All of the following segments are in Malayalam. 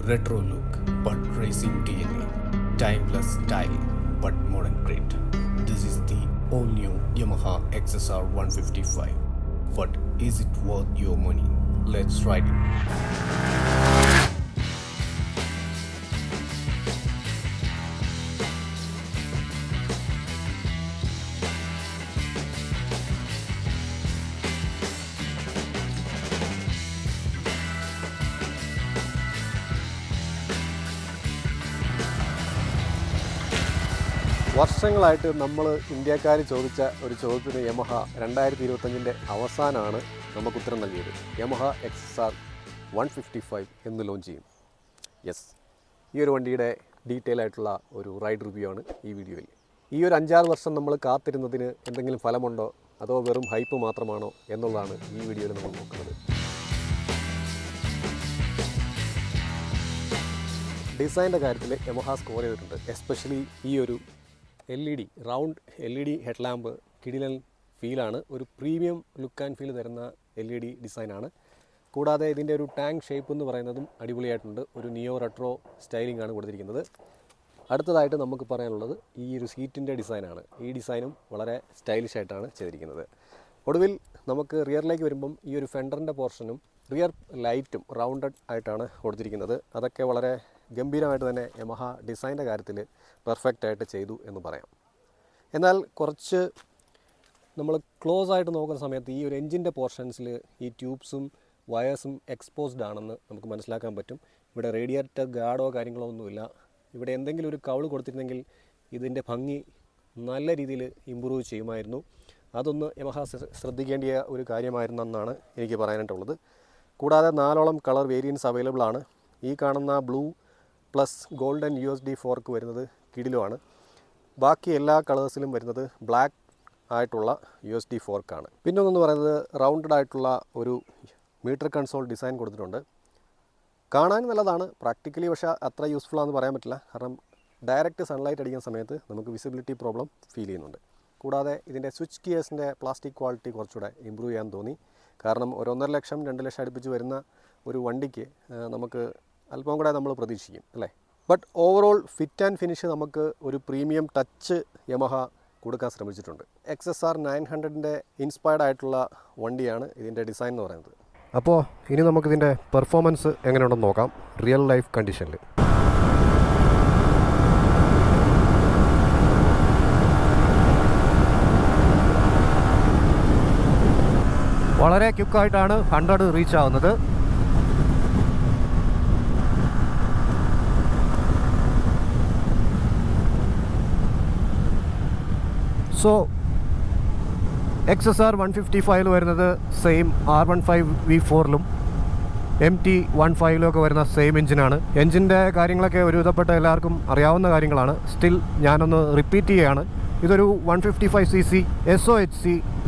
Retro look but racing DNA. Timeless style but modern grit. This is the all-new Yamaha XSR 155. But is it worth your money? Let's ride it. വർഷങ്ങളായിട്ട് നമ്മൾ ഇന്ത്യക്കാർ ചോദിച്ച ഒരു ചോദ്യത്തിന് യമഹ 2025 അവസാനമാണ് നമുക്ക് ഉത്തരം നൽകിയത്. യമഹ XSR 155 എന്ന് ലോഞ്ച് ചെയ്യും. യെസ്, ഈ ഒരു വണ്ടിയുടെ ഡീറ്റെയിൽ ആയിട്ടുള്ള ഒരു റൈഡ് റിവ്യൂ ആണ് ഈ വീഡിയോയിൽ. ഈ ഒരു 5-6 വർഷം നമ്മൾ കാത്തിരുന്നതിന് എന്തെങ്കിലും ഫലമുണ്ടോ അതോ വെറും ഹൈപ്പ് മാത്രമാണോ എന്നുള്ളതാണ് ഈ വീഡിയോയിൽ നമ്മൾ നോക്കുന്നത്. ഡിസൈൻ്റെ കാര്യത്തിൽ യമഹ സ്കോർ ചെയ്തിട്ടുണ്ട്. എസ്പെഷ്യലി ഈ ഒരു LED round LED head lamp കിടിലൻ ഫീലാണ്. ഒരു പ്രീമിയം ലുക്ക് ആൻഡ് ഫീൽ തരുന്ന LED ഡിസൈനാണ്. കൂടാതെ ഇതിൻ്റെ ഒരു ടാങ്ക് ഷേപ്പ് എന്ന് പറയുന്നതും അടിപൊളിയായിട്ടുണ്ട്. ഒരു നിയോ റെട്രോ സ്റ്റൈലിംഗ് ആണ് കൊടുത്തിരിക്കുന്നത്. അടുത്തതായിട്ട് നമുക്ക് പറയാനുള്ളത് ഈ ഒരു സീറ്റിൻ്റെ ഡിസൈനാണ്. ഈ ഡിസൈനും വളരെ സ്റ്റൈലിഷ് ആയിട്ടാണ് ചെയ്തിരിക്കുന്നത്. ഒടുവിൽ നമുക്ക് റിയറിലേക്ക് വരുമ്പം ഈ ഒരു ഫെൻഡറിൻ്റെ പോർഷനും റിയർ ലൈറ്റും റൗണ്ടഡ് ആയിട്ടാണ് കൊടുത്തിരിക്കുന്നത്. അതൊക്കെ വളരെ ഗംഭീരമായിട്ട് തന്നെ യമഹ ഡിസൈൻ്റെ കാര്യത്തിൽ പെർഫെക്റ്റ് ആയിട്ട് ചെയ്തു എന്ന് പറയാം. എന്നാൽ കുറച്ച് നമ്മൾ ക്ലോസ് ആയിട്ട് നോക്കുന്ന സമയത്ത് ഈ ഒരു എൻജിൻ്റെ പോർഷൻസിൽ ഈ ട്യൂബ്സും വയേഴ്സും എക്സ്പോസ്ഡ് ആണെന്ന് നമുക്ക് മനസ്സിലാക്കാൻ പറ്റും. ഇവിടെ റേഡിയേറ്റർ ഗാർഡോ കാര്യങ്ങളോ ഒന്നുമില്ല. ഇവിടെ എന്തെങ്കിലും ഒരു കൗൾ കൊടുത്തിരുന്നെങ്കിൽ ഇതിൻ്റെ ഭംഗി നല്ല രീതിയിൽ ഇമ്പ്രൂവ് ചെയ്യുമായിരുന്നു. അതൊന്ന് യമഹ ശ്രദ്ധിക്കേണ്ട ഒരു കാര്യമായിരുന്നെന്നാണ് എനിക്ക് പറയാനായിട്ടുള്ളത്. കൂടാതെ 4ഓളം കളർ വേരിയൻസ് അവൈലബിൾ ആണ്. ഈ കാണുന്ന blue plus golden USD fork വരുന്നത് കിടിലുമാണ്. ബാക്കി എല്ലാ കളേഴ്സിലും വരുന്നത് ബ്ലാക്ക് ആയിട്ടുള്ള USD ഫോർക്കാണ്. പിന്നെ ഒന്നെന്ന് പറയുന്നത് റൗണ്ടഡ് ആയിട്ടുള്ള ഒരു മീറ്റർ കൺസോൾ ഡിസൈൻ കൊടുത്തിട്ടുണ്ട്. കാണാൻ നല്ലതാണ്, പ്രാക്ടിക്കലി പക്ഷേ അത്ര യൂസ്ഫുൾ ആണെന്ന് പറയാൻ പറ്റില്ല. കാരണം ഡയറക്റ്റ് സൺലൈറ്റ് അടിക്കുന്ന സമയത്ത് നമുക്ക് വിസിബിലിറ്റി പ്രോബ്ലം ഫീൽ ചെയ്യുന്നുണ്ട്. കൂടാതെ ഇതിൻ്റെ സ്വിച്ച് ഗിയേഴ്സിൻ്റെ പ്ലാസ്റ്റിക് ക്വാളിറ്റി കുറച്ചുകൂടെ ഇമ്പ്രൂവ് ചെയ്യാൻ തോന്നി. കാരണം 1.5 ലക്ഷം 2 ലക്ഷം അടുപ്പിച്ച് വരുന്ന ഒരു വണ്ടിക്ക് നമുക്ക് അല്പം കൂടെ നമ്മൾ പ്രതീക്ഷിക്കും അല്ലേ. But overall fit and finish നമുക്ക് ഒരു പ്രീമിയം ടച്ച് യമഹ കൊടുക്കാൻ ശ്രമിച്ചിട്ടുണ്ട്. XSR 900ൻ്റെ ഇൻസ്പയർഡ് ആയിട്ടുള്ള വണ്ടിയാണ് ഇതിൻ്റെ ഡിസൈൻ എന്ന് പറയുന്നത്. അപ്പോൾ ഇനി നമുക്കിതിൻ്റെ പെർഫോമൻസ് എങ്ങനെയുണ്ടെന്ന് നോക്കാം റിയൽ ലൈഫ് കണ്ടീഷനിൽ. വളരെ ക്വിക്കായിട്ടാണ് 100 റീച്ച് ആവുന്നത്. സോ XSR 155 വരുന്നത് സെയിം R15 V4ലും MT15 ഒക്കെ വരുന്ന സെയിം എഞ്ചിനാണ്. എഞ്ചിൻ്റെ കാര്യങ്ങളൊക്കെ ഒരുവിധപ്പെട്ട എല്ലാവർക്കും അറിയാവുന്ന കാര്യങ്ങളാണ്. സ്റ്റിൽ ഞാനൊന്ന് റിപ്പീറ്റ് ചെയ്യുകയാണ്. ഇതൊരു 155cc SOHC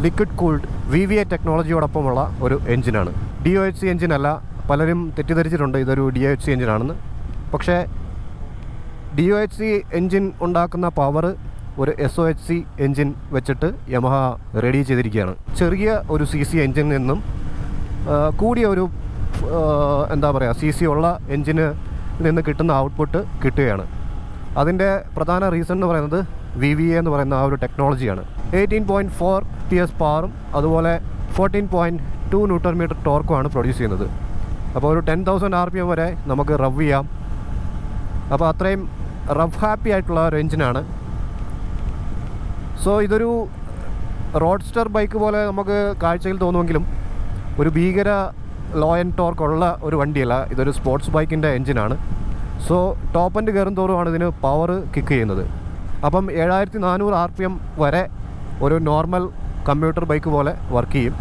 liquid cooled VVA ടെക്നോളജിയോടൊപ്പമുള്ള ഒരു എഞ്ചിനാണ്. DOHC എഞ്ചിനല്ല. പലരും തെറ്റിദ്ധരിച്ചിട്ടുണ്ട് ഇതൊരു DOHC എഞ്ചിനാണെന്ന്. പക്ഷേ DOHC എഞ്ചിൻ ഉണ്ടാക്കുന്ന പവർ ഒരു SOHC എഞ്ചിൻ വെച്ചിട്ട് യമഹ റെഡി ചെയ്തിരിക്കുകയാണ്. ചെറിയ ഒരു CC എഞ്ചിനിൽ നിന്നും കൂടിയ ഒരു എന്താ പറയുക CC ഉള്ള എഞ്ചിന് നിന്ന് കിട്ടുന്ന ഔട്ട്പുട്ട് കിട്ടുകയാണ്. അതിൻ്റെ പ്രധാന റീസൺ എന്ന് പറയുന്നത് VVA എന്ന് പറയുന്ന ആ ഒരു ടെക്നോളജിയാണ്. 18.4 PS പവറും അതുപോലെ 14.2 ന്യൂട്ടൺ മീറ്റർ ടോർക്കുമാണ് പ്രൊഡ്യൂസ് ചെയ്യുന്നത്. അപ്പോൾ ഒരു 10,000 RPM വരെ നമുക്ക് റവ് ചെയ്യാം. അപ്പോൾ അത്രയും റവ് ഹാപ്പി ആയിട്ടുള്ള ഒരു എഞ്ചിനാണ്. സോ ഇതൊരു റോഡ്സ്റ്റർ ബൈക്ക് പോലെ നമുക്ക് കാഴ്ചയിൽ തോന്നുമെങ്കിലും ഒരു ഭീകര ലോ ആൻഡ് ടോർക്കുള്ള ഒരു വണ്ടിയല്ല. ഇതൊരു സ്പോർട്സ് ബൈക്കിൻ്റെ എഞ്ചിനാണ്. സോ ടോപ്പ് എൻഡ് കയറും തോറുമാണ് ഇതിന് പവർ കിക്ക് ചെയ്യുന്നത്. അപ്പം 7400 RPM വരെ ഒരു നോർമൽ കമ്പ്യൂട്ടർ ബൈക്ക് പോലെ വർക്ക് ചെയ്യും.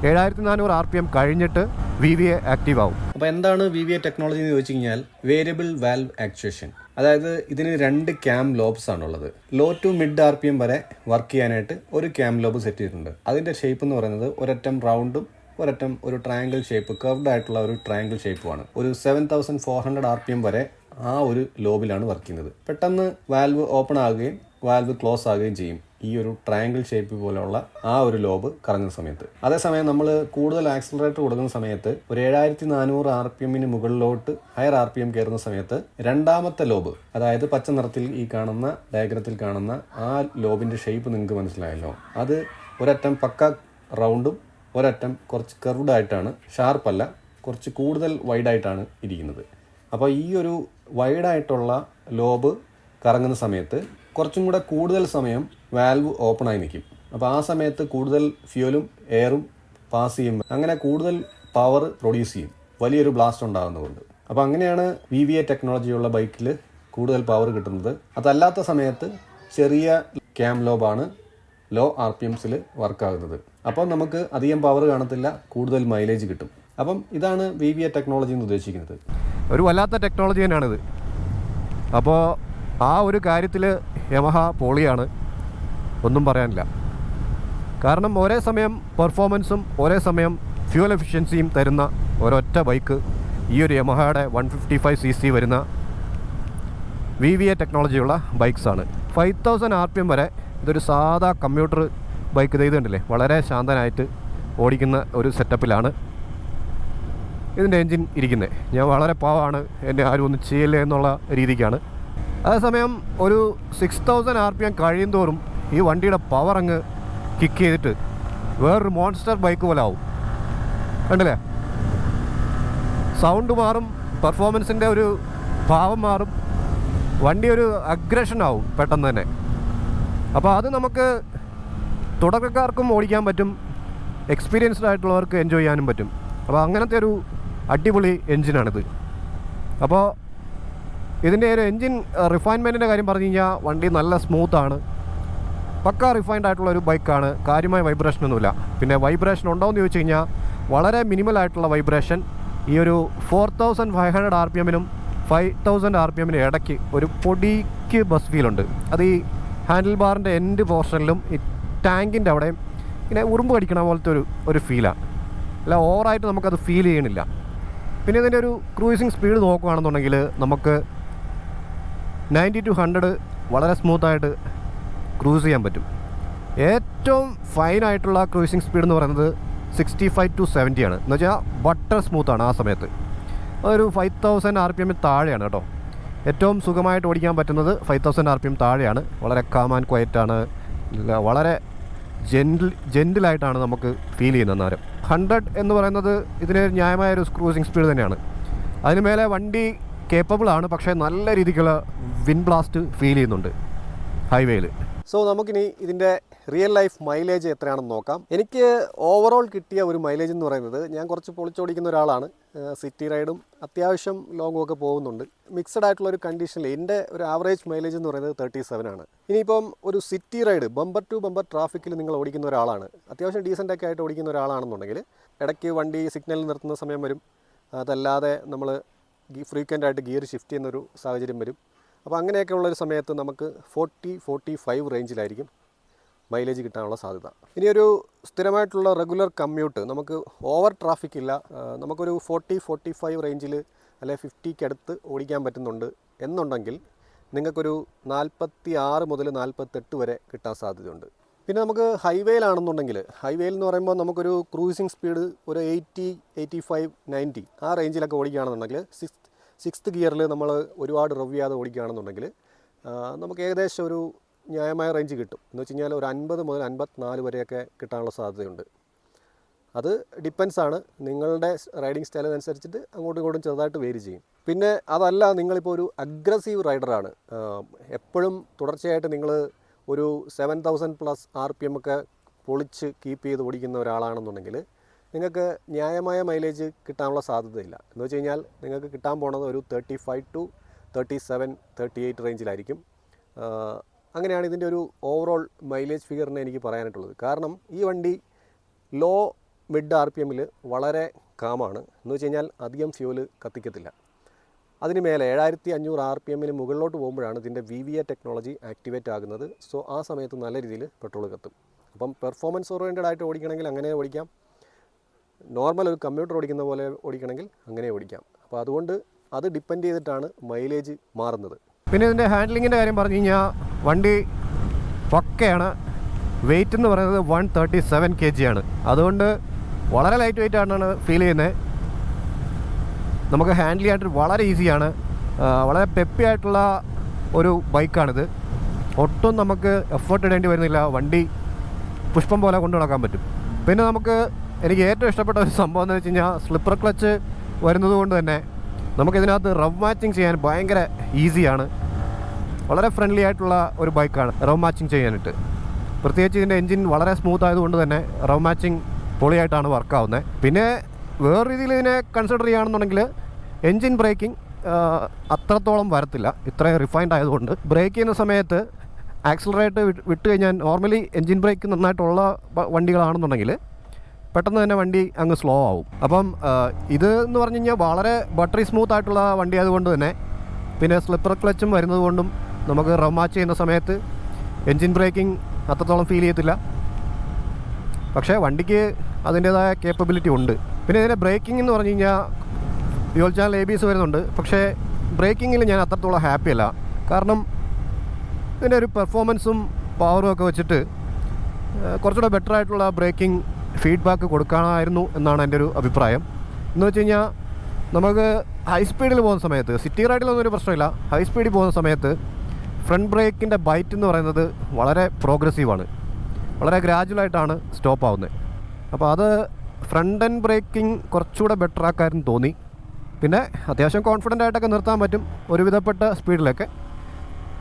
7400 RPM കഴിഞ്ഞിട്ട് VVA ആക്റ്റീവ് ആവും. അപ്പോൾ എന്താണ് VVA ടെക്നോളജി എന്ന് ചോദിച്ചു കഴിഞ്ഞാൽ വേരിയബിൾ വാൽവ് ആക്ച്വേഷൻ. അതായത് ഇതിന് 2 ക്യാം ലോബ്സ് ആണുള്ളത്. ലോ ടു മിഡ് RPM വരെ വർക്ക് ചെയ്യാനായിട്ട് ഒരു ക്യാം ലോബ് സെറ്റ് ചെയ്തിട്ടുണ്ട്. അതിൻ്റെ ഷേപ്പ് എന്ന് പറയുന്നത് ഒരറ്റം റൗണ്ടും ഒരറ്റം ഒരു ട്രയാങ്കിൾ ഷേപ്പ്, കർവ്ഡ് ആയിട്ടുള്ള ഒരു ട്രയാങ്കിൾ ഷേപ്പുമാണ്. ഒരു 7400 RPM വരെ ആ ഒരു ലോബിലാണ് വർക്ക് ചെയ്യുന്നത്. പെട്ടെന്ന് വാൽവ് ഓപ്പൺ ആകുകയും വാൽവ് ക്ലോസ് ആകുകയും ചെയ്യും ഈ ഒരു ട്രയാങ്കിൾ ഷേപ്പ് പോലെയുള്ള ആ ഒരു ലോബ് കറങ്ങുന്ന സമയത്ത്. അതേസമയം നമ്മൾ കൂടുതൽ ആക്സിലറേറ്റർ കൊടുക്കുന്ന സമയത്ത് ഒരു 7400 RPM മുകളിലോട്ട് ഹയർ RPM കയറുന്ന സമയത്ത് രണ്ടാമത്തെ ലോബ്, അതായത് പച്ച നിറത്തിൽ ഈ കാണുന്ന ഡയഗ്രത്തിൽ കാണുന്ന ആ ലോബിന്റെ ഷേപ്പ് നിങ്ങൾക്ക് മനസ്സിലായല്ലോ. അത് ഒരറ്റം പക്ക റൗണ്ടും ഒരറ്റം കുറച്ച് കർവ്ഡായിട്ടാണ്, ഷാർപ്പല്ല, കുറച്ച് കൂടുതൽ വൈഡായിട്ടാണ് ഇരിക്കുന്നത്. അപ്പോൾ ഈ ഒരു വൈഡായിട്ടുള്ള ലോബ് കറങ്ങുന്ന സമയത്ത് കുറച്ചും കൂടെ കൂടുതൽ സമയം വാൽവ് ഓപ്പണായി നിൽക്കും. അപ്പോൾ ആ സമയത്ത് കൂടുതൽ ഫ്യൂലും എയറും പാസ് ചെയ്യുമ്പോൾ അങ്ങനെ കൂടുതൽ പവർ പ്രൊഡ്യൂസ് ചെയ്യും, വലിയൊരു ബ്ലാസ്റ്റ് ഉണ്ടാകുന്നതുകൊണ്ട്. അപ്പോൾ അങ്ങനെയാണ് VVA ടെക്നോളജിയുള്ള ബൈക്കിൽ കൂടുതൽ പവർ കിട്ടുന്നത്. അതല്ലാത്ത സമയത്ത് ചെറിയ ക്യാം ലോബാണ് ലോ RPMസിൽ വർക്കാകുന്നത്. അപ്പം നമുക്ക് അധികം പവർ കാണത്തില്ല, കൂടുതൽ മൈലേജ് കിട്ടും. അപ്പം ഇതാണ് VVA ടെക്നോളജി എന്ന് ഉദ്ദേശിക്കുന്നത്. ഒരു വല്ലാത്ത ടെക്നോളജി തന്നെയാണിത്. അപ്പോൾ ആ ഒരു കാര്യത്തിൽ യമഹ പോളിയാണ്, ഒന്നും പറയാനില്ല. കാരണം ഒരേ സമയം പെർഫോമൻസും ഒരേ സമയം ഫ്യൂൽ എഫിഷ്യൻസിയും തരുന്ന ഒരൊറ്റ ബൈക്ക് ഈ ഒരു യമഹയുടെ 155cc വരുന്ന VVA ടെക്നോളജിയുള്ള ബൈക്സാണ്. 5000 RPM വരെ ഇതൊരു സാധാ കമ്പ്യൂട്ടർ ബൈക്ക് ചെയ്തിട്ടുണ്ടല്ലേ, വളരെ ശാന്തനായിട്ട് ഓടിക്കുന്ന ഒരു സെറ്റപ്പിലാണ് ഇതിൻ്റെ എൻജിൻ ഇരിക്കുന്നത്. ഞാൻ വളരെ പാവമാണ്, എന്നെ ആരും ഒന്നും ചെയ്യില്ല എന്നുള്ള രീതിക്കാണ്. അതേസമയം ഒരു 6000 RPM കഴിയുന്തോറും ഈ വണ്ടിയുടെ പവർ അങ്ങ് കിക്ക് ചെയ്തിട്ട് വേറൊരു മോൺസ്റ്റർ ബൈക്ക് പോലെ ആവും. കണ്ടില്ലേ, സൗണ്ട് മാറും, പെർഫോമൻസിൻ്റെ ഒരു ഭാവം മാറും, വണ്ടി ഒരു അഗ്രഷൻ ആവും പെട്ടെന്ന് തന്നെ. അപ്പോൾ അത് നമുക്ക് തുടക്കക്കാർക്കും ഓടിക്കാൻ പറ്റും, എക്സ്പീരിയൻസ്ഡ് ആയിട്ടുള്ളവർക്ക് എൻജോയ് ചെയ്യാനും പറ്റും. അപ്പോൾ അങ്ങനത്തെ ഒരു അടിപൊളി എൻജിനാണിത്. അപ്പോൾ ഇതിൻ്റെ ഒരു എൻജിൻ റിഫൈൻമെൻറ്റിൻ്റെ കാര്യം പറഞ്ഞു കഴിഞ്ഞാൽ വണ്ടി നല്ല സ്മൂത്താണ്, പക്ക റിഫൈൻഡ് ആയിട്ടുള്ള ഒരു ബൈക്കാണ്. കാര്യമായ വൈബ്രേഷനൊന്നുമില്ല. പിന്നെ വൈബ്രേഷൻ ഉണ്ടോയെന്ന് ചോദിച്ചു കഴിഞ്ഞാൽ വളരെ മിനിമൽ ആയിട്ടുള്ള വൈബ്രേഷൻ ഈ ഒരു 4500 RPMനും 5000 RPMനും ഇടയ്ക്ക് ഒരു പൊടിക്ക് ബസ് ഫീലുണ്ട്. അത് ഈ ഹാൻഡിൽ ബാറിൻ്റെ എൻഡ് പോർഷനിലും ഈ ടാങ്കിൻ്റെ അവിടെയും ഇങ്ങനെ ഉറുമ്പ് കടിക്കണ പോലത്തെ ഒരു ഫീലാണ്. അല്ല ഓവറായിട്ട് നമുക്കത് ഫീൽ ചെയ്യണില്ല. പിന്നെ ഇതിൻ്റെ ഒരു ക്രൂയിസിങ് സ്പീഡ് നോക്കുകയാണെന്നുണ്ടെങ്കിൽ നമുക്ക് 90 to 100 വളരെ സ്മൂത്തായിട്ട് ക്രൂസ് ചെയ്യാൻ പറ്റും. ഏറ്റവും ഫൈനായിട്ടുള്ള ക്രൂയിസിങ് സ്പീഡ് എന്ന് പറയുന്നത് 65 to 70 ആണ്. എന്ന് വെച്ചാൽ ബട്ടർ സ്മൂത്താണ് ആ സമയത്ത്. അതൊരു 5000 RPM താഴെയാണ് കേട്ടോ. ഏറ്റവും സുഖമായിട്ട് ഓടിക്കാൻ പറ്റുന്നത് 5000 RPM താഴെയാണ്. വളരെ കാം ആൻഡ് ക്വയറ്റാണ്, വളരെ ജെൻറ്റിലായിട്ടാണ് നമുക്ക് ഫീൽ ചെയ്യുന്നത്. അന്നേരം 100 എന്ന് പറയുന്നത് ഇതിന് ന്യായമായൊരു ക്രൂസിങ് സ്പീഡ് തന്നെയാണ്. അതിന് മേലെ വണ്ടി കേപ്പബിളാണ്, പക്ഷേ നല്ല രീതിക്കുള്ള വിൻ ബ്ലാസ്റ്റ് ഫീൽ ചെയ്യുന്നുണ്ട് ഹൈവേയിൽ. സോ നമുക്കിനി ഇതിൻ്റെ റിയൽ ലൈഫ് മൈലേജ് എത്രയാണെന്ന് നോക്കാം. എനിക്ക് ഓവറോൾ കിട്ടിയ ഒരു മൈലേജ് എന്ന് പറയുന്നത്, ഞാൻ കുറച്ച് പൊളിച്ചോടിക്കുന്ന ഒരാളാണ്, സിറ്റി റൈഡും അത്യാവശ്യം ലോങ്ങും ഒക്കെ പോകുന്നുണ്ട്. മിക്സഡ് ആയിട്ടുള്ള ഒരു കണ്ടീഷനിൽ എൻ്റെ ഒരു ആവറേജ് മൈലേജ് എന്ന് പറയുന്നത് 37 ആണ്. ഇനിയിപ്പം ഒരു city ride bumper to bumper ട്രാഫിക്കിൽ നിങ്ങൾ ഓടിക്കുന്ന ഒരാളാണ്, അത്യാവശ്യം ഡീസൻ്റൊക്കെ ആയിട്ട് ഓടിക്കുന്ന ഒരാളാണെന്നുണ്ടെങ്കിൽ ഇടയ്ക്ക് വണ്ടി സിഗ്നലിൽ നിർത്തുന്ന സമയം വരും, അതല്ലാതെ നമ്മൾ ഫ്രീക്വൻ്റ് ആയിട്ട് ഗിയർ ഷിഫ്റ്റ് ചെയ്യുന്നൊരു സാഹചര്യം വരും. അപ്പോൾ അങ്ങനെയൊക്കെ ഉള്ളൊരു സമയത്ത് നമുക്ക് 40-45 റേഞ്ചിലായിരിക്കും മൈലേജ് കിട്ടാനുള്ള സാധ്യത. ഇനിയൊരു സ്ഥിരമായിട്ടുള്ള റെഗുലർ കമ്മ്യൂട്ട്, നമുക്ക് ഓവർ ട്രാഫിക് ഇല്ല, നമുക്കൊരു 40-45 റേഞ്ചിൽ അല്ലെ 50ക്ക് അടുത്ത് ഓടിക്കാൻ പറ്റുന്നുണ്ട് എന്നുണ്ടെങ്കിൽ നിങ്ങൾക്കൊരു 46 മുതൽ 48 വരെ കിട്ടാൻ സാധ്യതയുണ്ട്. പിന്നെ നമുക്ക് ഹൈവേയിലാണെന്നുണ്ടെങ്കിൽ, ഹൈവേയിൽ എന്ന് പറയുമ്പോൾ നമുക്കൊരു ക്രൂസിങ് സ്പീഡ് ഒരു 80, 85, 90 ആ റേഞ്ചിലൊക്കെ ഓടിക്കുകയാണെന്നുണ്ടെങ്കിൽ, സിക്സ്ത് ഗിയറിൽ നമ്മൾ ഒരുപാട് റവ് ചെയ്യാതെ ഓടിക്കുകയാണെന്നുണ്ടെങ്കിൽ നമുക്ക് ഏകദേശം ഒരു ന്യായമായ റേഞ്ച് കിട്ടും. എന്ന് വെച്ച് കഴിഞ്ഞാൽ ഒരു 50 മുതൽ 54 വരെയൊക്കെ കിട്ടാനുള്ള സാധ്യതയുണ്ട്. അത് ഡിപ്പെൻസാണ്, നിങ്ങളുടെ റൈഡിങ് സ്റ്റൈലിനനുസരിച്ചിട്ട് അങ്ങോട്ടും ഇങ്ങോട്ടും ചെറുതായിട്ട് വേരി ചെയ്യും. പിന്നെ അതല്ല, നിങ്ങളിപ്പോൾ ഒരു അഗ്രസീവ് റൈഡറാണ്, എപ്പോഴും തുടർച്ചയായിട്ട് നിങ്ങൾ ഒരു 7000+ RPM ഒക്കെ പൊളിച്ച് കീപ്പ് ചെയ്ത് ഓടിക്കുന്ന ഒരാളാണെന്നുണ്ടെങ്കിൽ നിങ്ങൾക്ക് ന്യായമായ മൈലേജ് കിട്ടാനുള്ള സാധ്യതയില്ല. എന്ന് വെച്ച് കഴിഞ്ഞാൽ നിങ്ങൾക്ക് കിട്ടാൻ പോണത് ഒരു 35 to 37, 38 റേഞ്ചിലായിരിക്കും. അങ്ങനെയാണ് ഇതിൻ്റെ ഒരു ഓവറോൾ മൈലേജ് ഫിഗറിനെ എനിക്ക് പറയാനായിട്ടുള്ളത്. കാരണം ഈ വണ്ടി ലോ മിഡ് RPMൽ വളരെ കാമാണ്. എന്ന് വെച്ച് കഴിഞ്ഞാൽ അധികം ഫ്യൂല് കത്തിക്കത്തില്ല. അതിന് മേലെ 7500 RPMന് മുകളിലോട്ട് പോകുമ്പോഴാണ് ഇതിൻ്റെ VVA ടെക്നോളജി ആക്ടിവേറ്റ് ആകുന്നത്. സോ ആ സമയത്ത് നല്ല രീതിയിൽ പെട്രോൾ കത്തും. അപ്പം പെർഫോമൻസ് ഓറിയൻറ്റഡ് ആയിട്ട് ഓടിക്കണമെങ്കിൽ അങ്ങനെ ഓടിക്കാം, നോർമൽ ഒരു കമ്പ്യൂട്ടർ ഓടിക്കുന്ന പോലെ ഓടിക്കണമെങ്കിൽ അങ്ങനെ ഓടിക്കാം. അപ്പോൾ അതുകൊണ്ട് അത് ഡിപ്പെൻഡ് ചെയ്തിട്ടാണ് മൈലേജ് മാറുന്നത്. പിന്നെ ഇതിൻ്റെ ഹാൻഡ്ലിങ്ങിൻ്റെ കാര്യം പറഞ്ഞു കഴിഞ്ഞാൽ വണ്ടി പക്കയാണ്, വെയിറ്റ് എന്ന് പറയുന്നത് 137 kg ആണ്. അതുകൊണ്ട് വളരെ ലൈറ്റ് വെയിറ്റ് ആണെന്നാണ് ഫീൽ ചെയ്യുന്നത്. നമുക്ക് ഹാൻഡിൽ ചെയ്യാനായിട്ട് വളരെ ഈസിയാണ്. വളരെ പെപ്പി ആയിട്ടുള്ള ഒരു ബൈക്കാണിത്. ഒട്ടും നമുക്ക് എഫേർട്ട് ഇടേണ്ടി വരുന്നില്ല. വണ്ടി പുഷ്പം പോലെ കൊണ്ടു നടക്കാൻ പറ്റും. പിന്നെ എനിക്ക് ഏറ്റവും ഇഷ്ടപ്പെട്ട ഒരു സംഭവം എന്ന് വെച്ച് കഴിഞ്ഞാൽ സ്ലിപ്പർ ക്ലച്ച് വരുന്നത് കൊണ്ട് തന്നെ നമുക്കിതിനകത്ത് റവ് മാച്ചിങ് ചെയ്യാൻ ഭയങ്കര ഈസിയാണ്. വളരെ ഫ്രണ്ട്ലി ആയിട്ടുള്ള ഒരു ബൈക്കാണ് റവ് മാച്ചിങ് ചെയ്യാനായിട്ട്. പ്രത്യേകിച്ച് ഇതിൻ്റെ എൻജിൻ വളരെ സ്മൂത്ത് ആയതുകൊണ്ട് തന്നെ റവ് മാച്ചിങ് പൊളിയായിട്ടാണ് വർക്കാവുന്നത്. പിന്നെ വേറെ രീതിയിൽ ഇതിനെ കൺസിഡർ ചെയ്യുകയാണെന്നുണ്ടെങ്കിൽ എൻജിൻ ബ്രേക്കിംഗ് അത്രത്തോളം വരത്തില്ല. ഇത്രയും റിഫൈൻഡ് ആയതുകൊണ്ട് ബ്രേക്ക് ചെയ്യുന്ന സമയത്ത് ആക്സിലറേറ്റ് വിട്ട് കഴിഞ്ഞാൽ നോർമലി എൻജിൻ ബ്രേക്ക് നന്നായിട്ടുള്ള വണ്ടികളാണെന്നുണ്ടെങ്കിൽ പെട്ടെന്ന് തന്നെ വണ്ടി അങ്ങ് സ്ലോ ആവും. അപ്പം ഇത് എന്ന് പറഞ്ഞു കഴിഞ്ഞാൽ വളരെ ബട്ടറി സ്മൂത്ത് ആയിട്ടുള്ള വണ്ടി ആയതുകൊണ്ട് തന്നെ പിന്നെ സ്ലിപ്പർ ക്ലച്ചും വരുന്നത് കൊണ്ടും നമുക്ക് റവ് മാച്ച് ചെയ്യുന്ന സമയത്ത് എൻജിൻ ബ്രേക്കിംഗ് അത്രത്തോളം ഫീൽ ചെയ്യത്തില്ല. പക്ഷേ വണ്ടിക്ക് അതിൻ്റേതായ കേപ്പബിലിറ്റി ഉണ്ട്. പിന്നെ ഇതിൻ്റെ ബ്രേക്കിംഗ് എന്ന് പറഞ്ഞു കഴിഞ്ഞാൽ ഡ്യുവൽ ചാനൽ ABS വരുന്നുണ്ട്. പക്ഷേ ബ്രേക്കിങ്ങിൽ ഞാൻ അത്രത്തോളം ഹാപ്പിയല്ല. കാരണം ഇതിൻ്റെ ഒരു പെർഫോമൻസും പവറും ഒക്കെ വെച്ചിട്ട് കുറച്ചുകൂടെ ബെറ്റർ ആയിട്ടുള്ള ബ്രേക്കിംഗ് ഫീഡ്ബാക്ക് കൊടുക്കാനായിരുന്നു എന്നാണ് എൻ്റെ ഒരു അഭിപ്രായം. എന്ന് വെച്ച് കഴിഞ്ഞാൽ നമുക്ക് ഹൈ സ്പീഡിൽ പോകുന്ന സമയത്ത്, സിറ്റി റൈഡിലൊന്നും ഒരു പ്രശ്നമില്ല, ഹൈ സ്പീഡിൽ പോകുന്ന സമയത്ത് ഫ്രണ്ട് ബ്രേക്കിൻ്റെ ബൈറ്റ് എന്ന് പറയുന്നത് വളരെ പ്രോഗ്രസീവാണ്. വളരെ ഗ്രാജുവലായിട്ടാണ് സ്റ്റോപ്പ് ആവുന്നത്. അപ്പോൾ അത് ഫ്രണ്ട് ആൻഡ് ബ്രേക്കിംഗ് കുറച്ചുകൂടെ ബെറ്റർ ആക്കാമെന്ന് തോന്നി. പിന്നെ അത്യാവശ്യം കോൺഫിഡൻ്റ് ആയിട്ടൊക്കെ നിർത്താൻ പറ്റും ഒരുവിധപ്പെട്ട സ്പീഡിലൊക്കെ.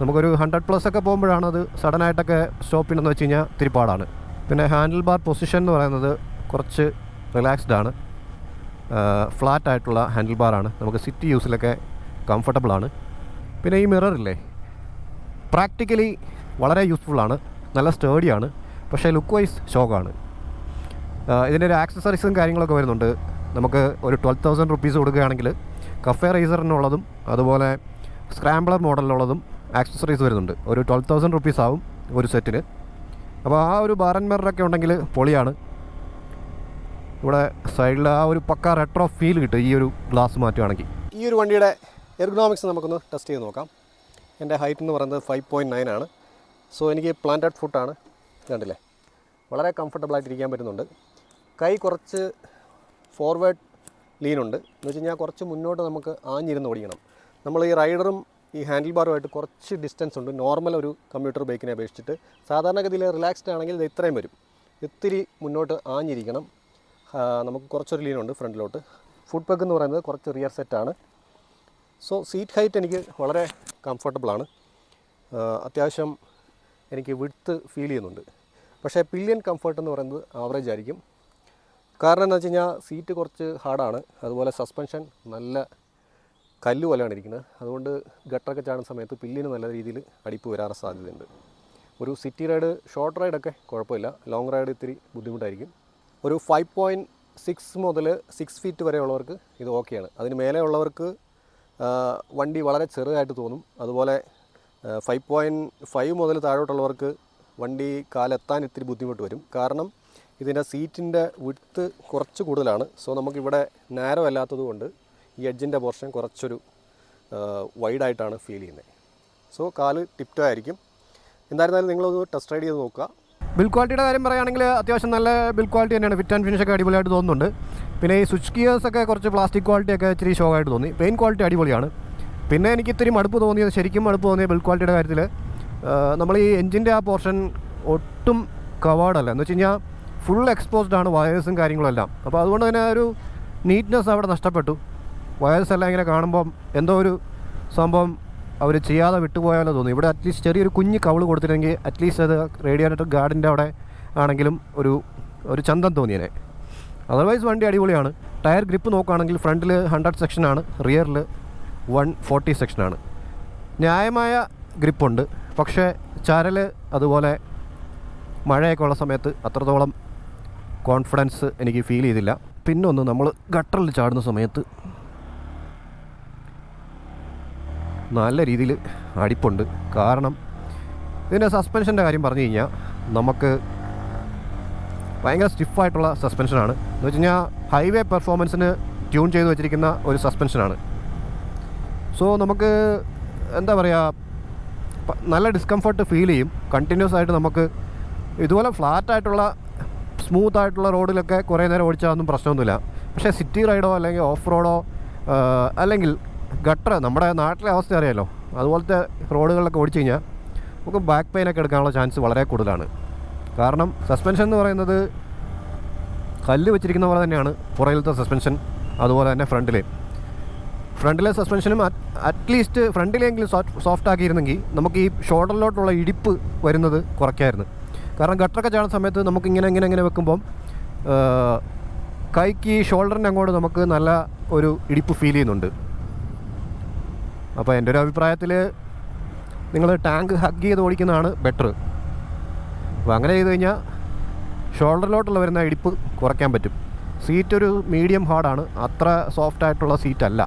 നമുക്കൊരു 100+ ഒക്കെ പോകുമ്പോഴാണ് അത് സഡനായിട്ടൊക്കെ സ്റ്റോപ്പ് ചെയ്യണമെന്ന് വെച്ച് കഴിഞ്ഞാൽ തിരിപ്പാടാണ്. പിന്നെ ഹാൻഡിൽ ബാർ പൊസിഷൻ എന്ന് പറയുന്നത് കുറച്ച് റിലാക്സ്ഡ് ആണ്. ഫ്ലാറ്റ് ആയിട്ടുള്ള ഹാൻഡിൽ ബാറാണ്. നമുക്ക് സിറ്റി യൂസിലൊക്കെ കംഫർട്ടബിളാണ്. പിന്നെ ഈ മിററില്ലേ, പ്രാക്ടിക്കലി വളരെ യൂസ്ഫുള്ളാണ്. നല്ല സ്റ്റേഡിയാണ്. പക്ഷേ ലുക്ക് വൈസ് ഷോക്കാണ്. ഇതിൻ്റെ ഒരു ആക്സസറീസും കാര്യങ്ങളൊക്കെ വരുന്നുണ്ട്. നമുക്ക് ഒരു 12,000 rupees കൊടുക്കുകയാണെങ്കിൽ കഫേ റൈസറിനുള്ളതും അതുപോലെ സ്ക്രാംബ്ലർ മോഡലിലുള്ളതും ആക്സസറീസ് വരുന്നുണ്ട്. ഒരു 12,000 rupees ആവും ഒരു സെറ്റിന്. അപ്പോൾ ആ ഒരു ബാർ ആൻഡ് മിററൊക്കെ ഉണ്ടെങ്കിൽ പൊളിയാണ്. ഇവിടെ സൈഡിൽ ആ ഒരു പക്ക റെട്രോ ഫീൽ കിട്ടും ഈ ഒരു ഗ്ലാസ് മാറ്റുകയാണെങ്കിൽ. ഈ ഒരു വണ്ടിയുടെ എർഗണോമിക്സ് നമുക്കൊന്ന് ടെസ്റ്റ് ചെയ്ത് നോക്കാം. എൻ്റെ ഹൈറ്റ് എന്ന് പറയുന്നത് 5.9 ആണ്. സോ എനിക്ക് പ്ലാന്റഡ് ഫുട്ടാണ്. കണ്ടില്ലേ, വളരെ കംഫർട്ടബിളായിട്ടിരിക്കാൻ പറ്റുന്നുണ്ട്. കൈ കുറച്ച് ഫോർവേഡ് ലീനുണ്ട്. എന്ന് വെച്ച് കഴിഞ്ഞാൽ കുറച്ച് മുന്നോട്ട് നമുക്ക് ആഞ്ഞിരുന്ന് ഓടിക്കണം. നമ്മൾ ഈ റൈഡറും ഈ ഹാൻഡിൽ ബാറുമായിട്ട് കുറച്ച് ഡിസ്റ്റൻസ് ഉണ്ട് നോർമൽ ഒരു കമ്പ്യൂട്ടർ ബൈക്കിനെ അപേക്ഷിച്ചിട്ട്. സാധാരണഗതിയിൽ റിലാക്സ്ഡ് ആണെങ്കിൽ ഇത് ഇത്രയും വരും. ഇത്തിരി മുന്നോട്ട് ആഞ്ഞിരിക്കണം. നമുക്ക് കുറച്ചൊരു ലീനുണ്ട് ഫ്രണ്ടിലോട്ട്. ഫുഡ് പെഗ് എന്ന് പറയുന്നത് കുറച്ച് റിയർ സെറ്റാണ്. സോ സീറ്റ് ഹൈറ്റ് എനിക്ക് വളരെ കംഫർട്ടബിളാണ്. അത്യാവശ്യം എനിക്ക് വിഡ്ത്ത് ഫീൽ ചെയ്യുന്നുണ്ട്. പക്ഷേ പില്ലിയൻ കംഫർട്ട് എന്ന് പറയുന്നത് ആവറേജ് ആയിരിക്കും. കാരണം എന്താ വെച്ച് കഴിഞ്ഞാൽ സീറ്റ് കുറച്ച് ഹാർഡാണ്. അതുപോലെ സസ്പെൻഷൻ നല്ല കല്ല് പോലെയാണ് ഇരിക്കുന്നത്. അതുകൊണ്ട് ഗട്ടറൊക്കെ ചാടുന്ന സമയത്ത് പില്ലിന് നല്ല രീതിയിൽ അടിപ്പ് വരാറ് സാധ്യതയുണ്ട്. ഒരു സിറ്റി റൈഡ്, ഷോർട്ട് റൈഡൊക്കെ കുഴപ്പമില്ല. ലോങ് റൈഡ് ഇത്തിരി ബുദ്ധിമുട്ടായിരിക്കും. ഒരു 5.6 മുതൽ 6 feet വരെ ഉള്ളവർക്ക് ഇത് ഓക്കെയാണ്. അതിന് മേലെ ഉള്ളവർക്ക് വണ്ടി വളരെ ചെറുതായിട്ട് തോന്നും. അതുപോലെ 5.5 മുതൽ താഴോട്ടുള്ളവർക്ക് വണ്ടി കാലെത്താൻ ഇത്തിരി ബുദ്ധിമുട്ട് വരും. കാരണം ഇതിൻ്റെ സീറ്റിൻ്റെ വിഡ്ത്ത് കുറച്ച് കൂടുതലാണ്. സോ നമുക്കിവിടെ നാരോ അല്ലാത്തത് കൊണ്ട് ഈ എഡ്ജിൻ്റെ പോർഷൻ കുറച്ചൊരു വൈഡായിട്ടാണ് ഫീൽ ചെയ്യുന്നത്. സോ കാല് ടിപ്റ്റോ ആയിരിക്കും. എന്തായിരുന്നാലും നിങ്ങളൊന്ന് ടെസ്റ്റ് റൈഡ് ചെയ്ത് നോക്കുക. ബിൽഡ് ക്വാളിറ്റിയുടെ കാര്യം പറയുകയാണെങ്കിൽ അത്യാവശ്യം നല്ല ബിൽഡ് ക്വാളിറ്റി തന്നെയാണ്. ഫിറ്റ് ആൻഡ് ഫിനിഷൊക്കെ അടിപൊളിയായിട്ട് തോന്നുന്നുണ്ട്. പിന്നെ ഈ സ്വിച്ച് ഗിയേഴ്സൊക്കെ കുറച്ച് പ്ലാസ്റ്റിക് ക്വാളിറ്റിയൊക്കെ ഇച്ചിരി ഷോ ആയിട്ട് തോന്നി. പെയിൻ ക്വാളിറ്റി അടിപൊളിയാണ്. പിന്നെ എനിക്ക് ഇത്തിരി മടുപ്പ് തോന്നിയത്, ശരിക്കും മടുപ്പ് തോന്നിയ ബിൽഡ് ക്വാളിറ്റിയുടെ കാര്യത്തിൽ നമ്മൾ ഈ എൻജിൻ്റെ ആ പോർഷൻ ഒട്ടും കവേർഡല്ല. എന്ന് വെച്ച് കഴിഞ്ഞാൽ ഫുൾ എക്സ്പോസ്ഡ് ആണ് വയേഴ്സും കാര്യങ്ങളും എല്ലാം. അപ്പോൾ അതുകൊണ്ട് തന്നെ ഒരു നീറ്റ്നെസ് അവിടെ നഷ്ടപ്പെട്ടു. വയേഴ്സ് എല്ലാം ഇങ്ങനെ കാണുമ്പം എന്തോ ഒരു സംഭവം അവർ ചെയ്യാതെ വിട്ടുപോയാലോ തോന്നി. ഇവിടെ അറ്റ്ലീസ്റ്റ് ചെറിയൊരു കുഞ്ഞ് കവള് കൊടുത്തിരുന്നെങ്കിൽ അറ്റ്ലീസ്റ്റ് അത് റേഡിയേറ്റർ ഗാർഡിൻ്റെ അവിടെ ആണെങ്കിലും ഒരു ചന്തം തോന്നിയേനെ. അതർവൈസ് വണ്ടി അടിപൊളിയാണ്. ടയർ ഗ്രിപ്പ് നോക്കുകയാണെങ്കിൽ ഫ്രണ്ടിൽ 100 സെക്ഷനാണ്, റിയറിൽ 140 സെക്ഷനാണ്. ന്യായമായ ഗ്രിപ്പുണ്ട്. പക്ഷേ ചരൽ അതുപോലെ മഴയൊക്കെ ഉള്ള സമയത്ത് അത്രത്തോളം കോൺഫിഡൻസ് എനിക്ക് ഫീൽ ചെയ്തില്ല. പിന്നൊന്ന്, നമ്മൾ ഗട്ടറിൽ ചാടുന്ന സമയത്ത് നല്ല രീതിയിൽ അടിപ്പുണ്ട്. കാരണം ഇതിൻ്റെ സസ്പെൻഷൻ്റെ കാര്യം പറഞ്ഞു കഴിഞ്ഞാൽ നമുക്ക് ഭയങ്കര സ്റ്റിഫായിട്ടുള്ള സസ്പെൻഷനാണ്. എന്ന് വെച്ച് കഴിഞ്ഞാൽ ഹൈവേ പെർഫോമൻസിന് ട്യൂൺ ചെയ്ത് വെച്ചിരിക്കുന്ന ഒരു സസ്പെൻഷനാണ്. സോ നമുക്ക് എന്താ പറയുക, നല്ല ഡിസ്കംഫർട്ട് ഫീൽ ചെയ്യും. കണ്ടിന്യൂസ് ആയിട്ട് നമുക്ക് ഇതുപോലെ ഫ്ലാറ്റായിട്ടുള്ള സ്മൂത്തായിട്ടുള്ള റോഡിലൊക്കെ കുറേ നേരം ഓടിച്ചാൽ പ്രശ്നമൊന്നുമില്ല. പക്ഷേ സിറ്റി റൈഡോ അല്ലെങ്കിൽ ഓഫ് റോഡോ അല്ലെങ്കിൽ ഗട്ടർ, നമ്മുടെ നാട്ടിലെ അവസ്ഥ അറിയാമല്ലോ, അതുപോലത്തെ റോഡുകളിലൊക്കെ ഓടിച്ചു കഴിഞ്ഞാൽ നമുക്ക് ബാക്ക് പെയിനൊക്കെ എടുക്കാനുള്ള ചാൻസ് വളരെ കൂടുതലാണ്. കാരണം സസ്പെൻഷൻ എന്ന് പറയുന്നത് കല്ല് വെച്ചിരിക്കുന്ന പോലെ തന്നെയാണ് പുറകിലത്തെ സസ്പെൻഷൻ, അതുപോലെ തന്നെ ഫ്രണ്ടിലെ സസ്പെൻഷനും അറ്റ്ലീസ്റ്റ് ഫ്രണ്ടിലെങ്കിലും സോഫ്റ്റ് ആക്കിയിരുന്നെങ്കിൽ നമുക്ക് ഈ ഷോൾഡറിലോട്ടുള്ള ഇടിപ്പ് വരുന്നത് കുറയ്ക്കായിരുന്നു. കാരണം ഗട്ടറൊക്കെ ചാടുന്ന സമയത്ത് നമുക്ക് ഇങ്ങനെ വെക്കുമ്പം കൈക്ക് ഷോൾഡറിൻ്റെ അങ്ങോട്ട് നമുക്ക് നല്ല ഒരു ഇടിപ്പ് ഫീൽ ചെയ്യുന്നുണ്ട്. അപ്പോൾ എൻ്റെ ഒരു അഭിപ്രായത്തിൽ നിങ്ങൾ ടാങ്ക് ഹഗ് ചെയ്ത് ഓടിക്കുന്നതാണ് ബെറ്റർ. അപ്പോൾ അങ്ങനെ ചെയ്ത് കഴിഞ്ഞാൽ ഷോൾഡറിലോട്ടുള്ള വരുന്ന ഇടിപ്പ് കുറയ്ക്കാൻ പറ്റും. സീറ്റ് ഒരു മീഡിയം ഹാർഡാണ്, അത്ര സോഫ്റ്റ് ആയിട്ടുള്ള സീറ്റല്ല.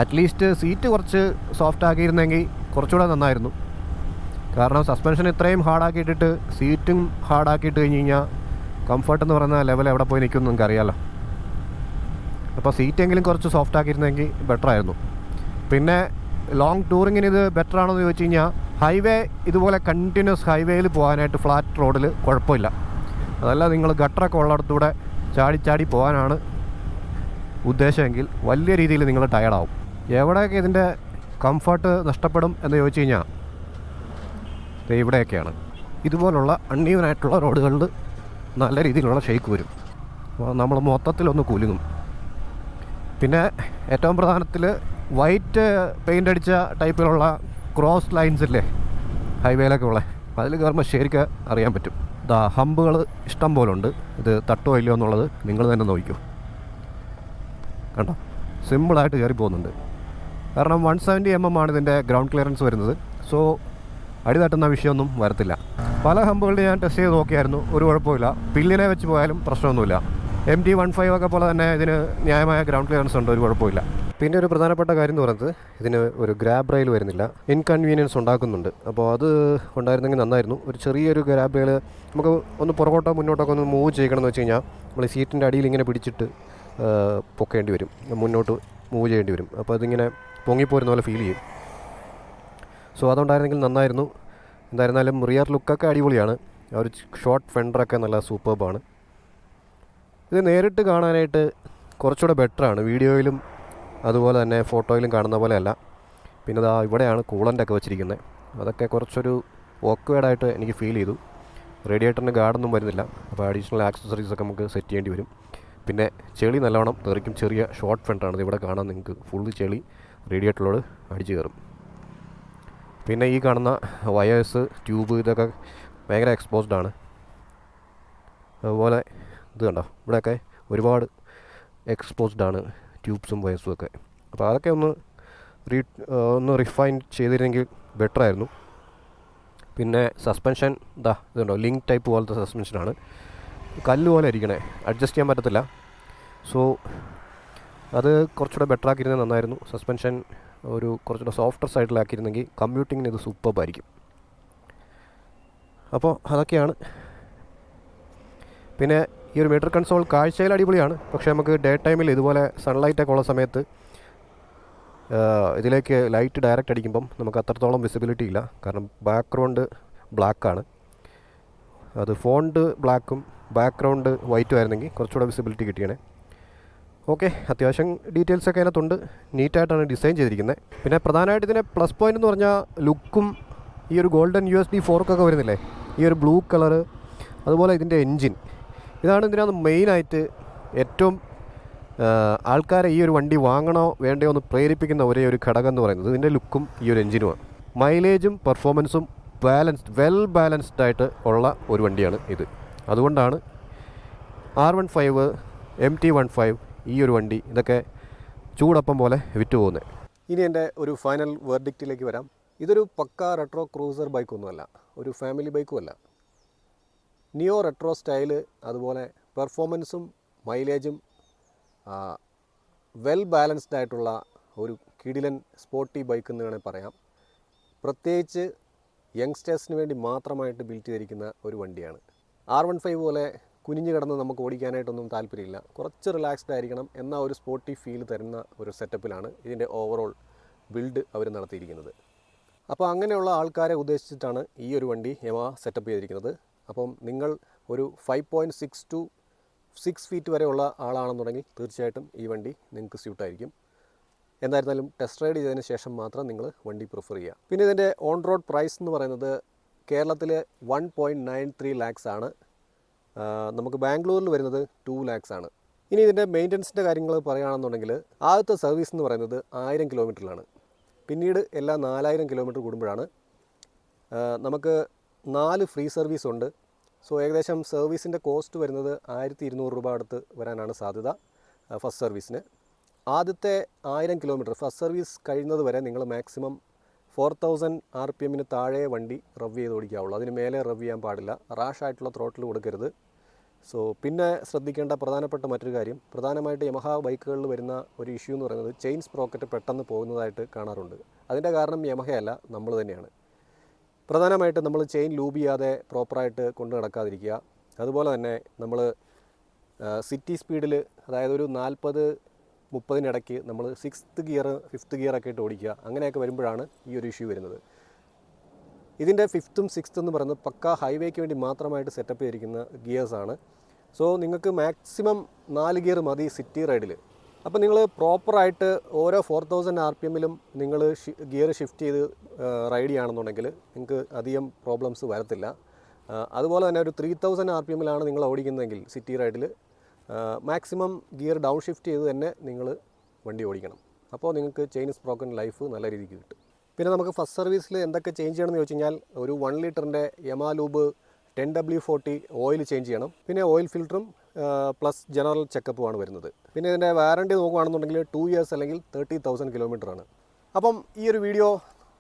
അറ്റ്ലീസ്റ്റ് സീറ്റ് കുറച്ച് സോഫ്റ്റ് ആക്കിയിരുന്നെങ്കിൽ കുറച്ചുകൂടെ നന്നായിരുന്നു. കാരണം സസ്പെൻഷൻ ഇത്രയും ഹാർഡാക്കിയിട്ടിട്ട് സീറ്റും ഹാർഡാക്കിയിട്ട് കഴിഞ്ഞ് കഴിഞ്ഞാൽ കംഫർട്ട് എന്ന് പറയുന്ന ലെവൽ എവിടെ പോയി നിൽക്കുമെന്ന് നിങ്ങൾക്ക് അറിയാമല്ലോ. അപ്പോൾ സീറ്റെങ്കിലും കുറച്ച് സോഫ്റ്റ് ആക്കിയിരുന്നെങ്കിൽ ബെറ്ററായിരുന്നു. പിന്നെ ലോങ് ടൂറിങ്ങിന് ഇത് ബെറ്റർ ആണോ എന്ന് ചോദിച്ചു കഴിഞ്ഞാൽ ഹൈവേ ഇതുപോലെ കണ്ടിന്യൂസ് ഹൈവേയിൽ പോകാനായിട്ട് ഫ്ലാറ്റ് റോഡിൽ കുഴപ്പമില്ല. അതല്ല നിങ്ങൾ ഗട്ടറൊക്കെ ഉള്ളിടത്തൂടെ ചാടി പോകാനാണ് ഉദ്ദേശമെങ്കിൽ വലിയ രീതിയിൽ നിങ്ങൾ ടയർഡാവും. എവിടെയൊക്കെ ഇതിൻ്റെ കംഫർട്ട് നഷ്ടപ്പെടും എന്ന് ചോദിച്ചു കഴിഞ്ഞാൽ ഇവിടെയൊക്കെയാണ്. ഇതുപോലുള്ള അൺഈവനായിട്ടുള്ള റോഡുകളിൽ നല്ല രീതിയിലുള്ള ഷെയ്ക്ക് വരും, നമ്മൾ മൊത്തത്തിലൊന്ന് കുലുങ്ങും. പിന്നെ ഏറ്റവും പ്രധാനത്തിൽ വൈറ്റ് പെയിൻ്റ് അടിച്ച ടൈപ്പിലുള്ള ക്രോസ് ലൈൻസ് ഇല്ലേ ഹൈവേയിലൊക്കെ ഉള്ളത്, അതിൽ കയറുമ്പോൾ ശരിക്കും അറിയാൻ പറ്റും. ഹമ്പുകൾ ഇഷ്ടം പോലെ ഉണ്ട്. ഇത് തട്ടോ ഇല്ലയോ എന്നുള്ളത് നിങ്ങൾ തന്നെ നോക്കിക്കോ. കണ്ടോ, സിമ്പിളായിട്ട് കയറി പോകുന്നുണ്ട്. കാരണം 170 mm ആണ് ഇതിൻ്റെ ഗ്രൗണ്ട് ക്ലിയറൻസ് വരുന്നത്. സോ അടി തട്ടുന്ന വിഷയമൊന്നും വരത്തില്ല. പല ഹമ്പുകളിൽ ഞാൻ ടെസ്റ്റ് ചെയ്ത് നോക്കിയായിരുന്നു, ഒരു കുഴപ്പമില്ല. പില്ലിനെ വെച്ച് പോയാലും പ്രശ്നമൊന്നുമില്ല. MT-15 ഒക്കെ പോലെ തന്നെ ഇതിന് ന്യായമായ ഗ്രൗണ്ട് ക്ലിയറൻസ് ഉണ്ട്, ഒരു കുഴപ്പമില്ല. പിന്നെ ഒരു പ്രധാനപ്പെട്ട കാര്യം എന്ന് പറയുന്നത് ഇതിന് ഒരു ഗ്രാബ് റെയിൽ വരുന്നില്ല, ഇൻകൺവീനിയൻസ് ഉണ്ടാക്കുന്നുണ്ട്. അപ്പോൾ അത് ഉണ്ടായിരുന്നെങ്കിൽ നന്നായിരുന്നു. ഒരു ചെറിയൊരു ഗ്രാബ് റെയിൽ നമുക്ക് ഒന്ന് പുറകോട്ടോ മുന്നോട്ടൊക്കെ ഒന്ന് മൂവ് ചെയ്യണമെന്ന് വെച്ച് കഴിഞ്ഞാൽ നമ്മൾ സീറ്റിൻ്റെ അടിയിൽ ഇങ്ങനെ പിടിച്ചിട്ട് പൊക്കേണ്ടി വരും, മുന്നോട്ട് മൂവ് ചെയ്യേണ്ടി വരും. അപ്പോൾ അതിങ്ങനെ പൊങ്ങിപ്പോരുന്ന പോലെ ഫീൽ ചെയ്യും. സോ അതുകൊണ്ടായിരുന്നെങ്കിൽ നന്നായിരുന്നു. എന്തായിരുന്നാലും റിയർ ലുക്കൊക്കെ അടിപൊളിയാണ്. ആ ഒരു ഷോർട്ട് ഫെൻഡറൊക്കെ നല്ല സൂപ്പർബാണ്. ഇത് നേരിട്ട് കാണാനായിട്ട് കുറച്ചുകൂടെ ബെറ്ററാണ്. വീഡിയോയിലും അതുപോലെ തന്നെ ഫോട്ടോയിലും കാണുന്ന പോലെയല്ല. പിന്നെ ഇതാ ഇവിടെയാണ് കൂളൻ്റൊക്കെ വെച്ചിരിക്കുന്നത്. അതൊക്കെ കുറച്ചൊരു ഓക്വേർഡായിട്ട് എനിക്ക് ഫീൽ ചെയ്തു. റേഡിയേറ്ററിന് ഗാർഡൊന്നും വരുന്നില്ല. അപ്പോൾ അഡീഷണൽ ആക്സസറീസൊക്കെ നമുക്ക് സെറ്റ് ചെയ്യേണ്ടി വരും. പിന്നെ ചെളി നല്ലവണ്ണം തെറിക്കും. ചെറിയ ഷോർട്ട് ഫെൻഡറാണ്. ഇവിടെ കാണാൻ നിങ്ങൾക്ക് ഫുള്ള് ചെളി റേഡിയേറ്ററിലോട് അടിച്ചു കയറും. പിന്നെ ഈ കാണുന്ന വയേഴ്സ്, ട്യൂബ്, ഇതൊക്കെ ഭയങ്കര എക്സ്പോസ്ഡ് ആണ്. അതുപോലെ ഇത് കണ്ടോ, ഇവിടെയൊക്കെ ഒരുപാട് എക്സ്പോസ്ഡ് ആണ് ട്യൂബ്സും വയേഴ്സും ഒക്കെ. അപ്പോൾ അതൊക്കെ ഒന്ന് റിഫൈൻ ചെയ്തിരുന്നെങ്കിൽ ബെറ്ററായിരുന്നു. പിന്നെ സസ്പെൻഷൻ ഇതുണ്ടോ, ലിങ്ക് ടൈപ്പ് പോലത്തെ സസ്പെൻഷനാണ്. കല്ല് പോലെ ഇരിക്കണേ, അഡ്ജസ്റ്റ് ചെയ്യാൻ പറ്റത്തില്ല. സോ അത് കുറച്ചുകൂടെ ബെറ്റർ ആക്കിയിരുന്നത് നന്നായിരുന്നു. സസ്പെൻഷൻ ഒരു കുറച്ചുകൂടെ സോഫ്റ്റർ സൈഡിലാക്കിയിരുന്നെങ്കിൽ കമ്മ്യൂട്ടിങ്ങിന് ഇത് സൂപ്പർബായിരിക്കും. അപ്പോൾ അതൊക്കെയാണ്. പിന്നെ ഈ ഒരു മീറ്റർ കൺസോൾ കാഴ്ചയിൽ അടിപൊളിയാണ്. പക്ഷേ നമുക്ക് ഡേ ടൈമിൽ ഇതുപോലെ സൺലൈറ്റൊക്കെ ഉള്ള സമയത്ത് ഇതിലേക്ക് ലൈറ്റ് ഡയറക്റ്റ് അടിക്കുമ്പം നമുക്ക് അത്രത്തോളം വിസിബിലിറ്റി ഇല്ല. കാരണം ബാക്ക്ഗ്രൗണ്ട് ബ്ലാക്കാണ്. അത് ഫോണ്ട് ബ്ലാക്കും ബാക്ക്ഗ്രൗണ്ട് വൈറ്റും ആയിരുന്നെങ്കിൽ കുറച്ചുകൂടെ വിസിബിലിറ്റി കിട്ടിയാണ്. ഓക്കെ, അത്യാവശ്യം ഡീറ്റെയിൽസൊക്കെ അതിനകത്തുണ്ട്. നീറ്റായിട്ടാണ് ഡിസൈൻ ചെയ്തിരിക്കുന്നത്. പിന്നെ പ്രധാനമായിട്ട് ഇതിൻ്റെ പ്ലസ് പോയിൻ്റ് എന്ന് പറഞ്ഞാൽ ലുക്കും, ഈ ഒരു ഗോൾഡൻ USB ഫോർക്കൊക്കെ വരുന്നില്ലേ, ഈ ഒരു ബ്ലൂ കളറ്, അതുപോലെ ഇതിൻ്റെ എൻജിൻ, ഇതാണ് ഇതിനകത്ത് മെയിനായിട്ട് ഏറ്റവും ആൾക്കാരെ ഈ ഒരു വണ്ടി വാങ്ങണോ വേണ്ടയോ എന്ന് പ്രേരിപ്പിക്കുന്ന ഒരേ ഒരു ഘടകം എന്ന് പറയുന്നത് ഇതിൻ്റെ ലുക്കും ഈ ഒരു എൻജിനുമാണ്. മൈലേജും പെർഫോമൻസും വെൽ ബാലൻസ്ഡ് ആയിട്ട് ഉള്ള ഒരു വണ്ടിയാണ് ഇത്. അതുകൊണ്ടാണ് R15, MT-15 ഈ ഒരു വണ്ടി ഇതൊക്കെ ചൂടപ്പം പോലെ വിറ്റ് പോകുന്നത്. ഇനി എൻ്റെ ഒരു ഫൈനൽ വേർഡിക്റ്റിലേക്ക് വരാം. ഇതൊരു പക്ക റെട്രോ ക്രൂസർ ബൈക്കൊന്നുമല്ല, ഒരു ഫാമിലി ബൈക്കുമല്ല. നിയോ റെട്രോ സ്റ്റൈല്, അതുപോലെ പെർഫോമൻസും മൈലേജും വെൽ ബാലൻസ്ഡ് ആയിട്ടുള്ള ഒരു കിടിലൻ സ്പോർട്ടി ബൈക്ക് എന്ന് വേണമെങ്കിൽ പറയാം. പ്രത്യേകിച്ച് യങ്സ്റ്റേഴ്സിന് വേണ്ടി മാത്രമായിട്ട് ബിൽറ്റ് ചെയ്തിരിക്കുന്ന ഒരു വണ്ടിയാണ്. R15 പോലെ കുനിഞ്ഞു കിടന്ന് നമുക്ക് ഓടിക്കാനായിട്ടൊന്നും താല്പര്യമില്ല. കുറച്ച് റിലാക്സ്ഡ് ആയിരിക്കണം എന്ന ഒരു സ്പോർട്ടി ഫീൽ തരുന്ന ഒരു സെറ്റപ്പിലാണ് ഇതിൻ്റെ ഓവറോൾ ബിൽഡ് അവർ നടത്തിയിരിക്കുന്നത്. അപ്പോൾ അങ്ങനെയുള്ള ആൾക്കാരെ ഉദ്ദേശിച്ചിട്ടാണ് ഈ ഒരു വണ്ടി യമഹ സെറ്റപ്പ് ചെയ്തിരിക്കുന്നത്. അപ്പം നിങ്ങൾ ഒരു 5.6 to 6 ഫീറ്റ് വരെയുള്ള ആളാണെന്നുണ്ടെങ്കിൽ തീർച്ചയായിട്ടും ഈ വണ്ടി നിങ്ങൾക്ക് സ്യൂട്ടായിരിക്കും. എന്തായിരുന്നാലും ടെസ്റ്റ് റൈഡ് ചെയ്തതിന് ശേഷം മാത്രം നിങ്ങൾ വണ്ടി പ്രിഫർ ചെയ്യുക. പിന്നെ ഇതിൻ്റെ ഓൺ റോഡ് പ്രൈസ് എന്ന് പറയുന്നത് കേരളത്തിൽ 1.93 lakhs ആണ്. നമുക്ക് ബാംഗ്ലൂരിൽ വരുന്നത് 2 lakhs ആണ്. ഇനി ഇതിൻ്റെ മെയിൻ്റനൻസിൻ്റെ കാര്യങ്ങൾ പറയുകയാണെന്നുണ്ടെങ്കിൽ ആദ്യത്തെ സർവീസ് എന്ന് പറയുന്നത് 1000 കിലോമീറ്ററിലാണ്. പിന്നീട് എല്ലാ 4000 കിലോമീറ്റർ കൂടുമ്പോഴാണ്. നമുക്ക് 4 ഫ്രീ സർവീസ് ഉണ്ട്. സോ ഏകദേശം സർവീസിൻ്റെ കോസ്റ്റ് വരുന്നത് 1200 രൂപ അടുത്ത് വരാനാണ് സാധ്യത ഫസ്റ്റ് സർവീസിന്. ആദ്യത്തെ 1000 കിലോമീറ്റർ ഫസ്റ്റ് സർവീസ് കഴിയുന്നത് വരെ നിങ്ങൾ മാക്സിമം 4000 RPM താഴെ വണ്ടി റവ് ചെയ്ത് ഓടിക്കാവുള്ളൂ. അതിന് മേലെ റവ് ചെയ്യാൻ പാടില്ല. റാഷായിട്ടുള്ള ത്രോട്ടിൽ കൊടുക്കരുത്. സോ പിന്നെ ശ്രദ്ധിക്കേണ്ട പ്രധാനപ്പെട്ട മറ്റൊരു കാര്യം, പ്രധാനമായിട്ട് യമഹ ബൈക്കുകളിൽ വരുന്ന ഒരു ഇഷ്യൂ എന്ന് പറയുന്നത് ചെയിൻ സ്പ്രോക്കറ്റ് പെട്ടെന്ന് പോകുന്നതായിട്ട് കാണാറുണ്ട്. അതിൻ്റെ കാരണം യമഹയല്ല, നമ്മൾ തന്നെയാണ്. പ്രധാനമായിട്ട് നമ്മൾ ചെയിൻ ലൂബ് ചെയ്യാതെ പ്രോപ്പറായിട്ട് കൊണ്ട് നടക്കാതിരിക്കുക. അതുപോലെ തന്നെ നമ്മൾ സിറ്റി സ്പീഡിൽ, അതായത് ഒരു 40-30 ഇടയ്ക്ക് നമ്മൾ 6th ഗിയർ 5th ഗിയറൊക്കെ ഇട്ട് ഓടിക്കുക. അങ്ങനെയൊക്കെ വരുമ്പോഴാണ് ഈ ഒരു ഇഷ്യൂ വരുന്നത്. ഇതിൻ്റെ 5th ഉം 6th എന്ന് പറയുന്നത് പക്ക ഹൈവേക്ക് വേണ്ടി മാത്രമായിട്ട് സെറ്റപ്പ് ചെയ്തിരിക്കുന്ന ഗിയേഴ്സാണ്. സോ നിങ്ങൾക്ക് മാക്സിമം 4 ഗിയർ മതി സിറ്റി റൈഡിൽ. അപ്പോൾ നിങ്ങൾ പ്രോപ്പറായിട്ട് ഓരോ 4000 RPM നിങ്ങൾ ഗിയർ ഷിഫ്റ്റ് ചെയ്ത് റൈഡ് ചെയ്യുകയാണെന്നുണ്ടെങ്കിൽ നിങ്ങൾക്ക് അധികം പ്രോബ്ലംസ് വരത്തില്ല. അതുപോലെ തന്നെ ഒരു 3000 RPM നിങ്ങൾ ഓടിക്കുന്നതെങ്കിൽ സിറ്റി റൈഡിൽ മാക്സിമം ഗിയർ ഡൗൺ ഷിഫ്റ്റ് ചെയ്ത് തന്നെ നിങ്ങൾ വണ്ടി ഓടിക്കണം. അപ്പോൾ നിങ്ങൾക്ക് ചെയിൻ സ്പ്രോക്കൻ ലൈഫ് നല്ല രീതിക്ക് കിട്ടും. പിന്നെ നമുക്ക് ഫസ്റ്റ് സർവീസിൽ എന്തൊക്കെ ചേഞ്ച് ചെയ്യണമെന്ന് ചോദിച്ചു കഴിഞ്ഞാൽ ഒരു 1 ലിറ്ററിൻ്റെ Yamaha lube 10W40 oil change ചെയ്യണം. പിന്നെ ഓയിൽ ഫിൽറ്ററും പ്ലസ് ജനറൽ ചെക്കപ്പുമാണ് വരുന്നത്. പിന്നെ ഇതിൻ്റെ വാറണ്ടി നോക്കുകയാണെന്നുണ്ടെങ്കിൽ 2 years അല്ലെങ്കിൽ 30,000 കിലോമീറ്ററാണ്. അപ്പം ഈ ഒരു വീഡിയോ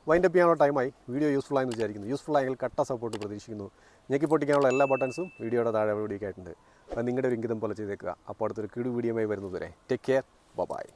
വൈൻഡപ്പ് ചെയ്യാനുള്ള ടൈമായി. വീഡിയോ യൂസ്ഫുൾ ആയെന്ന് വിചാരിക്കുന്നു. യൂസ്ഫുൾ ആയെങ്കിൽ കട്ട സപ്പോർട്ട് പ്രതീക്ഷിക്കുന്നു. ഞെക്കി പൊട്ടിക്കാനുള്ള എല്ലാ ബട്ടൺസും വീഡിയോയുടെ താഴെ വീഡിയോയ്ക്കായിട്ടുണ്ട്. അത് നിങ്ങളുടെ ഒരു ഇംഗിതം പോലെ ചെയ്തേക്കുക. അപ്പോൾ അടുത്തൊരു കിടു വീഡിയോയുമായി വരുന്നതുവരെ ടേക്ക് കെയർ, ബൈ.